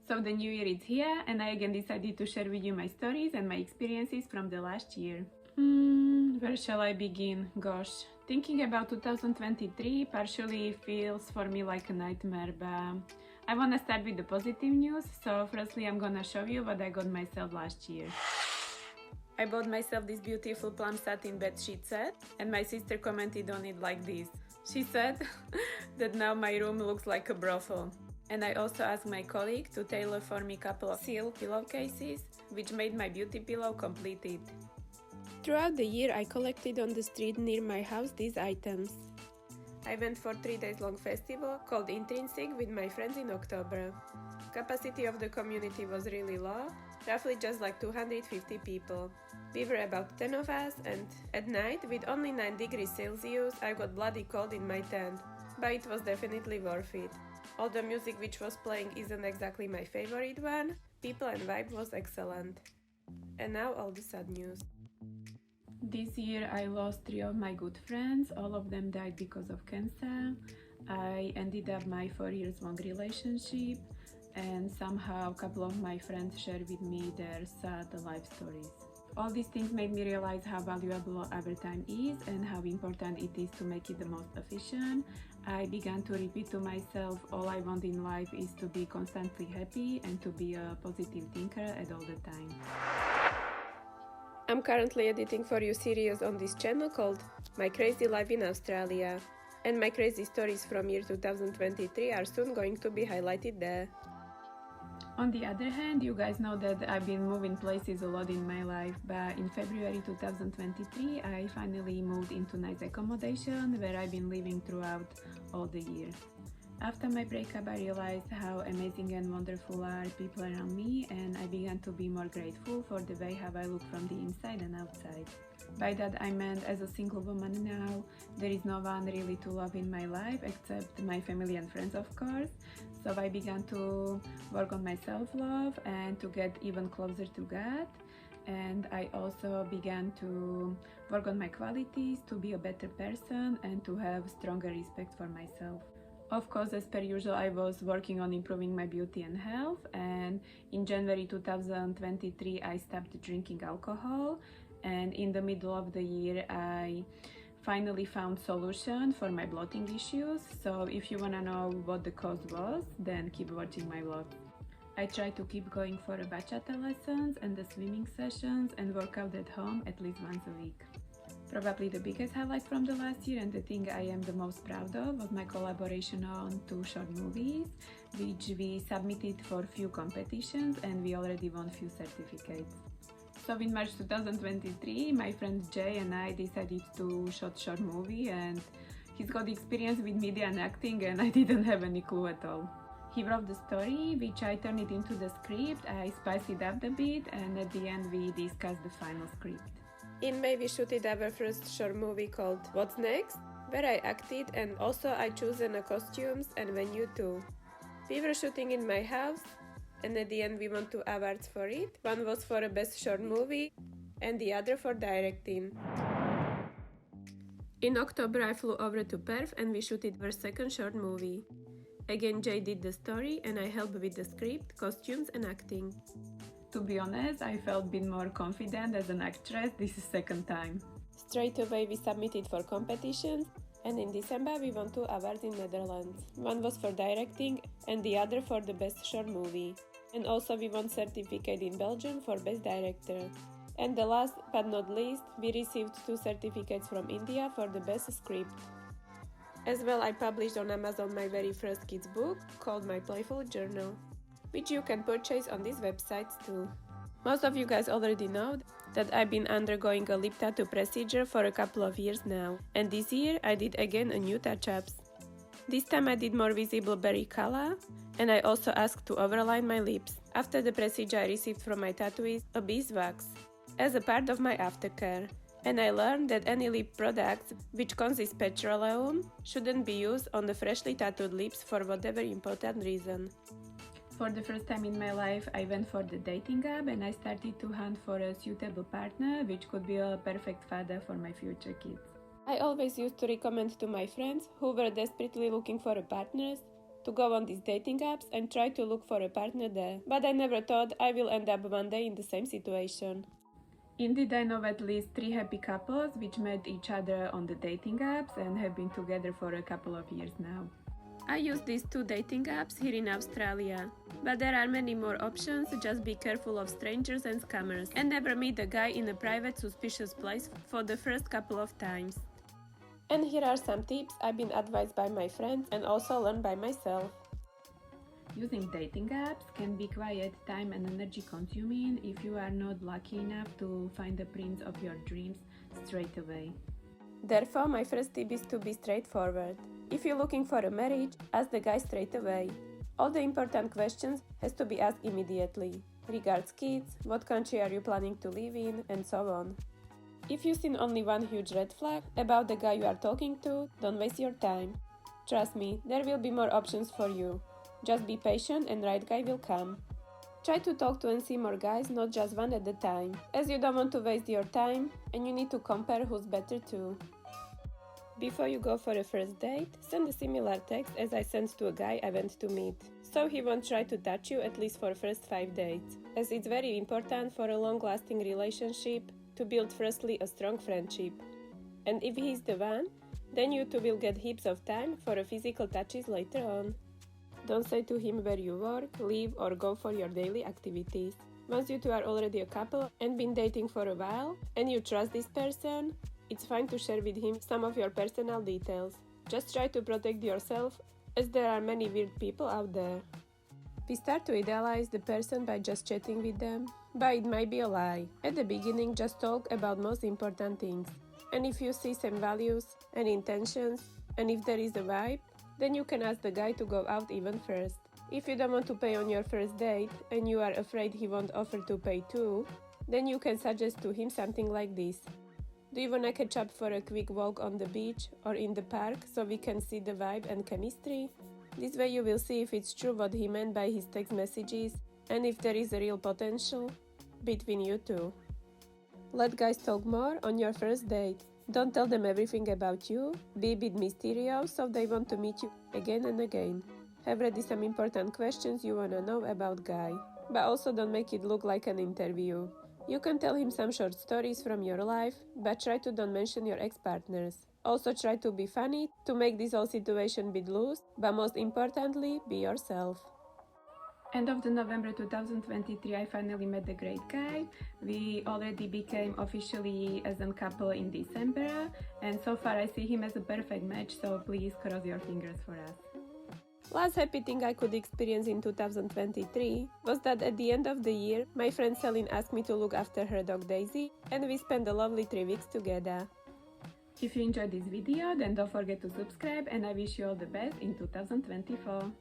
So the new year is here, and I again decided to share with you my stories and my experiences from the last year. Where shall I begin? Gosh, thinking about 2023 partially feels for me like a nightmare, but I wanna start with the positive news. So firstly, I'm gonna show you what I got myself last year. I bought myself this beautiful plum satin bedsheet set, and my sister commented on it like this. She said that now my room looks like a brothel. And I also asked my colleague to tailor for me a couple of silk pillowcases, which made my beauty pillow completed. Throughout the year, I collected on the street near my house these items. I went for 3 days long festival called Intrinsic with my friends in October. Capacity of the community was really low, roughly just like 250 people. We were about 10 of us, and at night, with only 9 degrees Celsius, I got bloody cold in my tent, but it was definitely worth it. Although music which was playing isn't exactly my favorite one, people and vibe was excellent. And now all the sad news. This year I lost 3 of my good friends. All of them died because of cancer. I ended up my 4 years long relationship, and somehow a couple of my friends shared with me their sad life stories. All these things made me realize how valuable our time is and how important it is to make it the most efficient. I began to repeat to myself, all I want in life is to be constantly happy and to be a positive thinker at all the time. I'm currently editing for you series on this channel called My Crazy Life in Australia, and my crazy stories from year 2023 are soon going to be highlighted there. On the other hand, you guys know that I've been moving places a lot in my life, but in February 2023 I finally moved into nice accommodation where I've been living throughout all the year. After my breakup, I realized how amazing and wonderful are people around me, and I began to be more grateful for the way how I look from the inside and outside. By that I meant, as a single woman now, there is no one really to love in my life except my family and friends, of course. So I began to work on my self-love and to get even closer to God. And I also began to work on my qualities, to be a better person and to have stronger respect for myself. Of course, as per usual, I was working on improving my beauty and health, and in January 2023 I stopped drinking alcohol, and in the middle of the year I finally found solution for my bloating issues. So if you wanna know what the cause was, then keep watching my vlog. I try to keep going for bachata lessons and the swimming sessions and work out at home at least once a week. Probably the biggest highlight from the last year and the thing I am the most proud of was my collaboration on 2 short movies, which we submitted for few competitions and we already won few certificates. So in March 2023, my friend Jay and I decided to shoot short movie, and he's got experience with media and acting and I didn't have any clue at all. He wrote the story, which I turned it into the script, I spiced it up a bit, and at the end we discussed the final script. In May we shooted our first short movie called What's Next, where I acted and also I chosen the costumes and venue too. We were shooting in my house, and at the end we won 2 awards for it. One was for a best short movie and the other for directing. In October I flew over to Perth and we shooted our second short movie. Again, Jay did the story and I helped with the script, costumes and acting. To be honest, I felt a bit more confident as an actress this second time. Straight away we submitted for competitions, and in December we won 2 awards in Netherlands. One was for directing and the other for the best short movie. And also we won certificate in Belgium for best director. And the last but not least, we received 2 certificates from India for the best script. As well, I published on Amazon my very first kids book called My Playful Journal, which you can purchase on these websites too. Most of you guys already know that I've been undergoing a lip tattoo procedure for a couple of years now, and this year I did again a new touch-ups. This time I did more visible berry color, and I also asked to overline my lips. After the procedure I received from my tattooist a beeswax as a part of my aftercare, and I learned that any lip products which consist petroleum shouldn't be used on the freshly tattooed lips for whatever important reason. For the first time in my life, I went for the dating app and I started to hunt for a suitable partner which could be a perfect father for my future kids. I always used to recommend to my friends who were desperately looking for a partner to go on these dating apps and try to look for a partner there, but I never thought I will end up one day in the same situation. Indeed, I know at least 3 happy couples which met each other on the dating apps and have been together for a couple of years now. I use these 2 dating apps here in Australia, but there are many more options. Just be careful of strangers and scammers, and never meet a guy in a private suspicious place for the first couple of times. And here are some tips I've been advised by my friends and also learned by myself. Using dating apps can be quite time and energy consuming if you are not lucky enough to find the prince of your dreams straight away. Therefore, my first tip is to be straightforward. If you're looking for a marriage, ask the guy straight away. All the important questions has to be asked immediately. Regards kids, what country are you planning to live in, and so on. If you've seen only one huge red flag about the guy you are talking to, don't waste your time. Trust me, there will be more options for you. Just be patient and right guy will come. Try to talk to and see more guys, not just one at a time, as you don't want to waste your time and you need to compare who's better too. Before you go for a first date, send a similar text as I sent to a guy I went to meet, so he won't try to touch you at least for first 5 dates, as it's very important for a long-lasting relationship to build firstly a strong friendship. And if he's the one, then you two will get heaps of time for a physical touches later on. Don't say to him where you work, live, or go for your daily activities. Once you two are already a couple and been dating for a while, and you trust this person, it's fine to share with him some of your personal details. Just try to protect yourself, as there are many weird people out there. We start to idealize the person by just chatting with them, but it might be a lie. At the beginning, just talk about most important things. And if you see same values and intentions, and if there is a vibe, then you can ask the guy to go out even first. If you don't want to pay on your first date and you are afraid he won't offer to pay too, then you can suggest to him something like this. Do you wanna catch up for a quick walk on the beach or in the park so we can see the vibe and chemistry? This way you will see if it's true what he meant by his text messages and if there is a real potential between you two. Let guys talk more on your first date. Don't tell them everything about you, be a bit mysterious so they want to meet you again and again. Have ready some important questions you wanna know about guy, but also don't make it look like an interview. You can tell him some short stories from your life, but try to don't mention your ex-partners. Also try to be funny, to make this whole situation a bit loose, but most importantly, be yourself. End of the November 2023, I finally met the great guy. We already became officially as a couple in December, and so far I see him as a perfect match, so please cross your fingers for us. Last happy thing I could experience in 2023 was that at the end of the year, my friend Celine asked me to look after her dog Daisy, and we spent a lovely 3 weeks together. If you enjoyed this video, then don't forget to subscribe, and I wish you all the best in 2024.